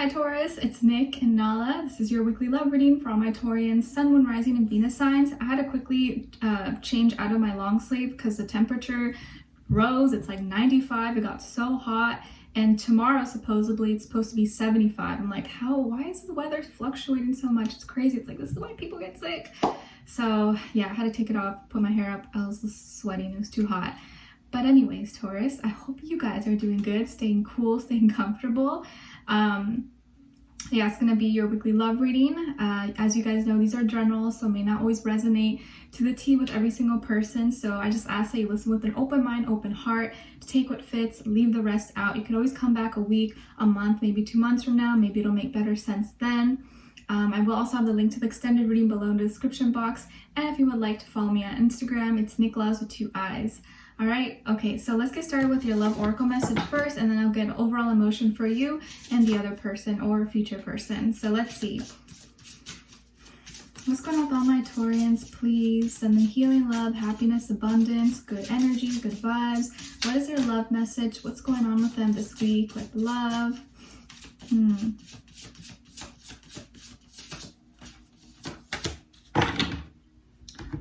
Hi Taurus, it's Nick and Nala. This is your weekly love reading for all my Taurians, Sun, Moon, Rising, and Venus signs. I had to quickly change out of my long sleeve because the temperature rose. It's like 95. It got so hot. And tomorrow, supposedly, it's supposed to be 75. I'm like, why is the weather fluctuating so much? It's crazy. It's like, this is why people get sick. So yeah, I had to take it off, put my hair up. I was sweating. It was too hot. But anyways, Taurus, I hope you guys are doing good, staying cool, staying comfortable. Yeah, it's going to be your weekly love reading. As you guys know, these are general, so may not always resonate to the T with every single person. So I just ask that you listen with an open mind, open heart, to take what fits, leave the rest out. You can always come back a week, a month, maybe 2 months from now. Maybe it'll make better sense then. I will also have the link to the extended reading below in the description box. And if you would like to follow me on Instagram, it's NicLoves with 2 eyes. All right, okay, so let's get started with your love oracle message first, and then I'll get an overall emotion for you and the other person or future person. So let's see. What's going on with all my Taurians, please? Send them healing, love, happiness, abundance, good energy, good vibes. What is their love message? What's going on with them this week? Like love.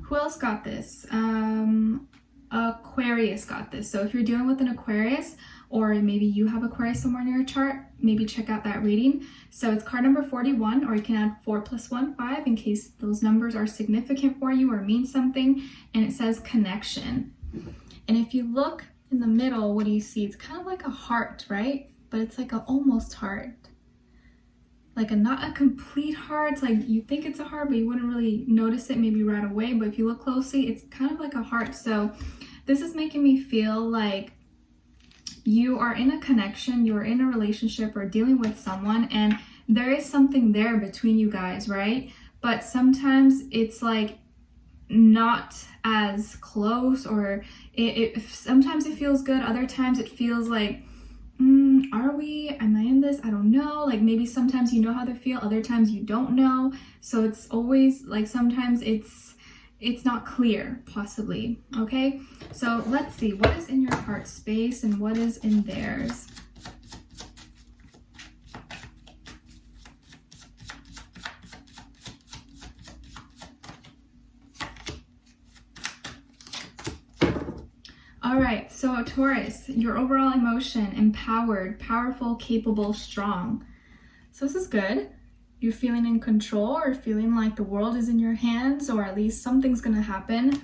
Who else got this? Aquarius got this. So if you're dealing with an Aquarius, or maybe you have Aquarius somewhere in your chart, maybe check out that reading. So it's card number 41, or you can add 4 + 1, 5, in case those numbers are significant for you or mean something. And it says connection. And if you look in the middle, what do you see? It's kind of like a heart, right? But it's like an almost heart. Like not a complete heart. It's like you think it's a heart, but you wouldn't really notice it maybe right away. But if you look closely, it's kind of like a heart. So this is making me feel like you are in a connection, you're in a relationship or dealing with someone, and there is something there between you guys, right? But sometimes it's like not as close, or sometimes it feels good, other times it feels like, am I in this? I don't know. Like maybe sometimes you know how they feel, other times you don't know. So it's always like sometimes it's not clear, possibly. Okay, so let's see what is in your heart space and what is in theirs. All right, so Taurus, your overall emotion: empowered, powerful, capable, strong. So this is good. You're feeling in control, or feeling like the world is in your hands, or at least something's gonna happen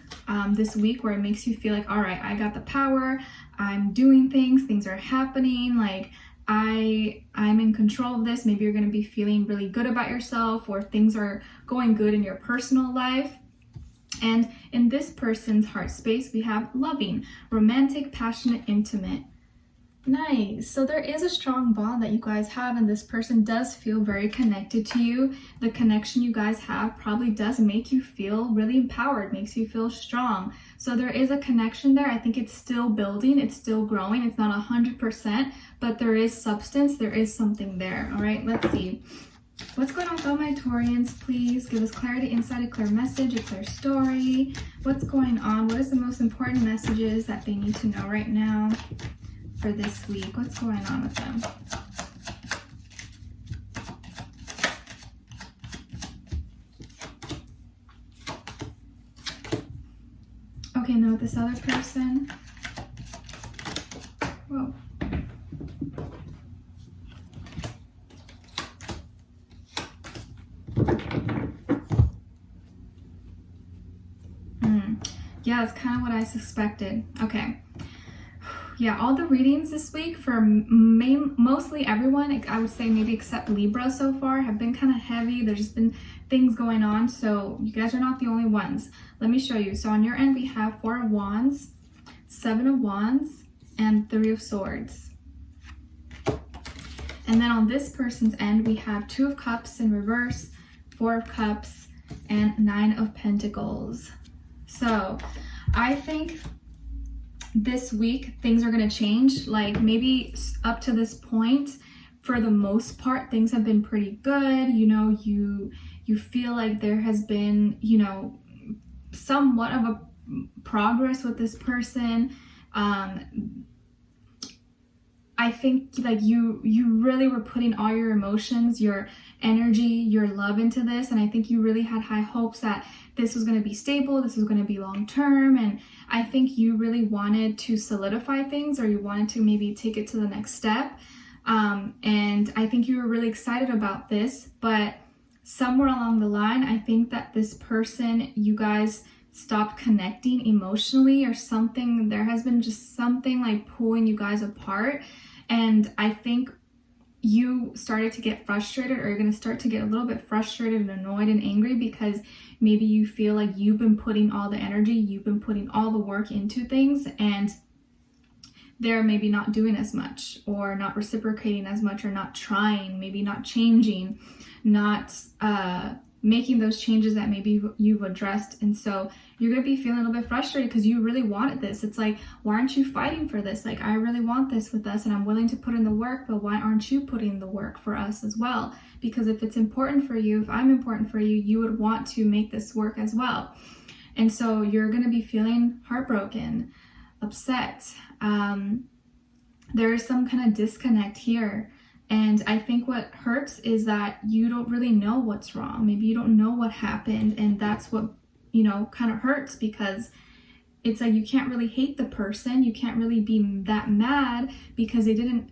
this week where it makes you feel like, all right, I got the power, I'm doing things are happening, like I'm in control of this. Maybe you're gonna be feeling really good about yourself, or things are going good in your personal life. And in this person's heart space, we have loving, romantic, passionate, intimate. Nice. So there is a strong bond that you guys have, and this person does feel very connected to you. The connection you guys have probably does make you feel really empowered, makes you feel strong. So there is a connection there. I think it's still building, it's still growing. It's not 100%, but there is substance, there is something there. All right, let's see. What's going on with all my Taurians? Please give us clarity, insight, a clear message. It's their story. What's going on? What is the most important messages that they need to know right now for this week? What's going on with them? Okay, now with this other person. Whoa. Yeah, it's kind of what I suspected. Okay. Yeah, all the readings this week for mostly everyone, I would say maybe except Libra so far, have been kind of heavy. There's just been things going on, so you guys are not the only ones. Let me show you. So on your end, we have 4 of Wands, 7 of Wands, and 3 of Swords. And then on this person's end, we have 2 of Cups in reverse, 4 of Cups, and 9 of Pentacles. So I think this week things are going to change. Like maybe up to this point, for the most part, things have been pretty good. You know, you feel like there has been, you know, somewhat of a progress with this person. I think like you really were putting all your emotions, your energy, your love into this. And I think you really had high hopes that this was going to be stable, this was going to be long term. And I think you really wanted to solidify things, or you wanted to maybe take it to the next step. And I think you were really excited about this, but somewhere along the line, I think that this person, you guys stopped connecting emotionally or something. There has been just something like pulling you guys apart. And I think you started to get frustrated, or you're going to start to get a little bit frustrated and annoyed and angry because maybe you feel like you've been putting all the energy, you've been putting all the work into things, and they're maybe not doing as much, or not reciprocating as much, or not trying, maybe not changing, not making those changes that maybe you've addressed. And so you're going to be feeling a little bit frustrated because you really wanted this. It's like, why aren't you fighting for this? Like, I really want this with us and I'm willing to put in the work, but why aren't you putting the work for us as well? Because if it's important for you, if I'm important for you, you would want to make this work as well. And so you're going to be feeling heartbroken, upset. There is some kind of disconnect here. And I think what hurts is that you don't really know what's wrong. Maybe you don't know what happened, and that's what, you know, kind of hurts, because it's like you can't really hate the person. You can't really be that mad because they didn't,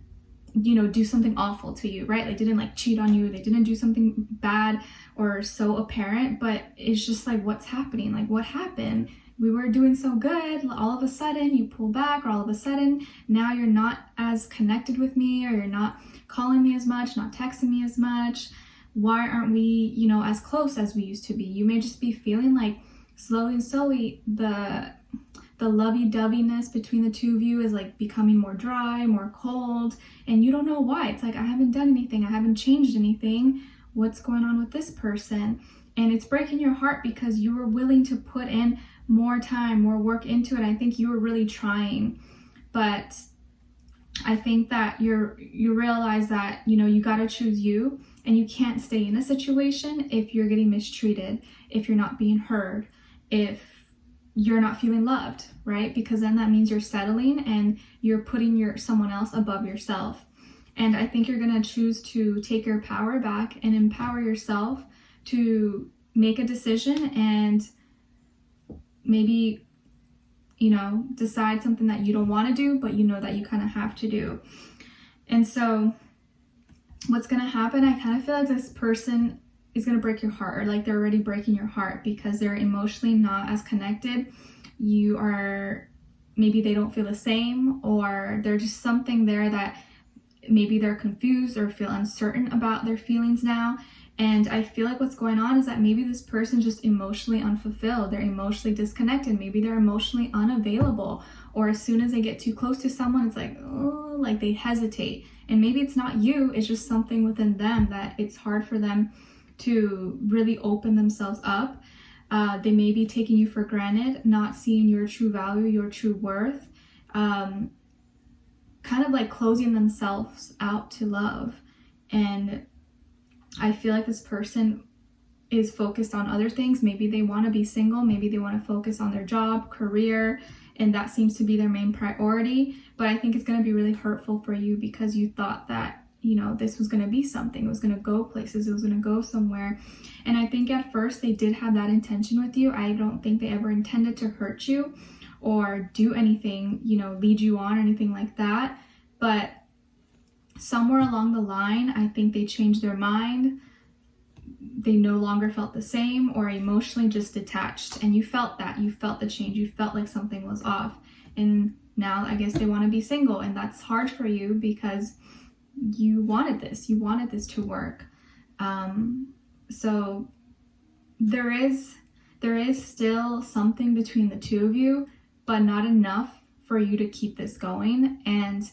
you know, do something awful to you, right? They didn't like cheat on you. They didn't do something bad or so apparent, but it's just like, what's happening? Like, what happened? We were doing so good, all of a sudden you pull back, or all of a sudden now you're not as connected with me, or you're not calling me as much, not texting me as much. Why aren't we, you know, as close as we used to be? You may just be feeling like slowly the lovey-doveyness between the two of you is like becoming more dry, more cold, and you don't know why. It's like, I haven't done anything, I haven't changed anything. What's going on with this person? And it's breaking your heart because you were willing to put in more time, more work into it. I think you were really trying, but I think that you realize that, you know, you got to choose you, and you can't stay in a situation if you're getting mistreated, if you're not being heard, if you're not feeling loved, right? Because then that means you're settling and you're putting someone else above yourself. And I think you're going to choose to take your power back and empower yourself to make a decision and maybe, you know, decide something that you don't want to do, but you know that you kind of have to do. And so what's going to happen, I kind of feel like this person is going to break your heart, or like they're already breaking your heart because they're emotionally not as connected. You are, maybe they don't feel the same, or there's just something there that maybe they're confused or feel uncertain about their feelings now. And I feel like what's going on is that maybe this person just emotionally unfulfilled. They're emotionally disconnected. Maybe they're emotionally unavailable. Or as soon as they get too close to someone, it's like, oh, like they hesitate. And maybe it's not you, it's just something within them that it's hard for them to really open themselves up. They may be taking you for granted, not seeing your true value, your true worth, kind of like closing themselves out to love. And I feel like this person is focused on other things. Maybe they want to be single, maybe they want to focus on their job, career, and that seems to be their main priority. But I think it's going to be really hurtful for you because you thought that, you know, this was going to be something. It was going to go places. It was going to go somewhere. And I think at first they did have that intention with you. I don't think they ever intended to hurt you or do anything, you know, lead you on or anything like that. But somewhere along the line, I think they changed their mind. They no longer felt the same, or emotionally just detached. And you felt that. You felt the change. You felt like something was off. And now I guess they want to be single. And that's hard for you because you wanted this. You wanted this to work. So there is still something between the two of you, but not enough for you to keep this going. And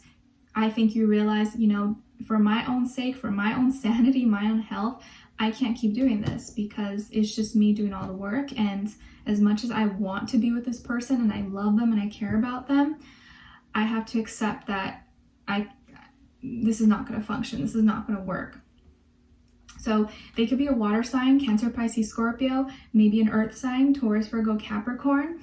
I think you realize, you know, for my own sake, for my own sanity, my own health, I can't keep doing this because it's just me doing all the work. And as much as I want to be with this person and I love them and I care about them, I have to accept that this is not going to function. This is not going to work. So they could be a water sign, Cancer, Pisces, Scorpio, maybe an earth sign, Taurus, Virgo, Capricorn.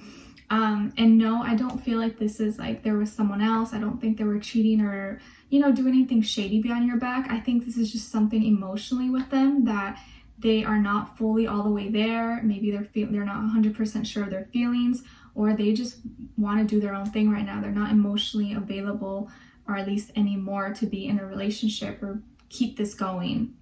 And no, I don't feel like this is like there was someone else. I don't think they were cheating or, you know, doing anything shady behind your back. I think this is just something emotionally with them that they are not fully all the way there. Maybe they're not 100% sure of their feelings, or they just want to do their own thing right now. They're not emotionally available, or at least anymore, to be in a relationship or keep this going.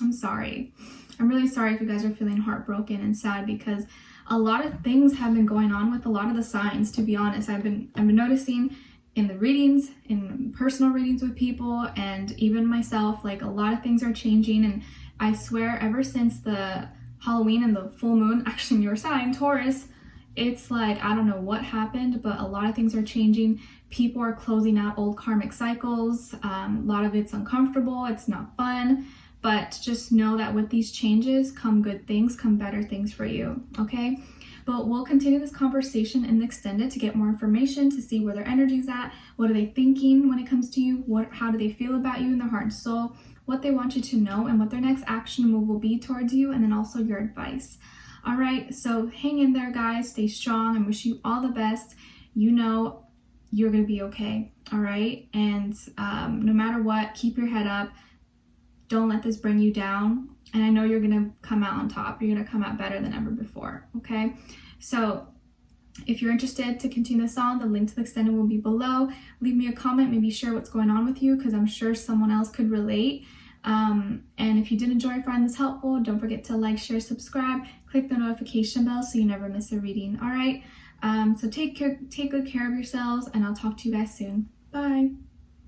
I'm sorry. I'm really sorry if you guys are feeling heartbroken and sad, because a lot of things have been going on with a lot of the signs, to be honest. I've been noticing in the readings, in personal readings with people, and even myself, like a lot of things are changing. And I swear, ever since the Halloween and the full moon, actually in your sign, Taurus, it's like, I don't know what happened, but a lot of things are changing. People are closing out old karmic cycles. A lot of it's uncomfortable. It's not fun. But just know that with these changes come good things, come better things for you, okay? But we'll continue this conversation in the extended to get more information, to see where their energy's at, what are they thinking when it comes to you, how do they feel about you in their heart and soul, what they want you to know, and what their next action move will be towards you, and then also your advice. All right, so hang in there, guys. Stay strong. I wish you all the best. You know you're going to be okay, all right? And no matter what, keep your head up. Don't let this bring you down. And I know you're going to come out on top. You're going to come out better than ever before, okay? So if you're interested to continue this on, the link to the extended will be below. Leave me a comment, maybe share what's going on with you, because I'm sure someone else could relate. And if you did enjoy or find this helpful, don't forget to like, share, subscribe, click the notification bell so you never miss a reading, all right? So take good care of yourselves, and I'll talk to you guys soon. Bye.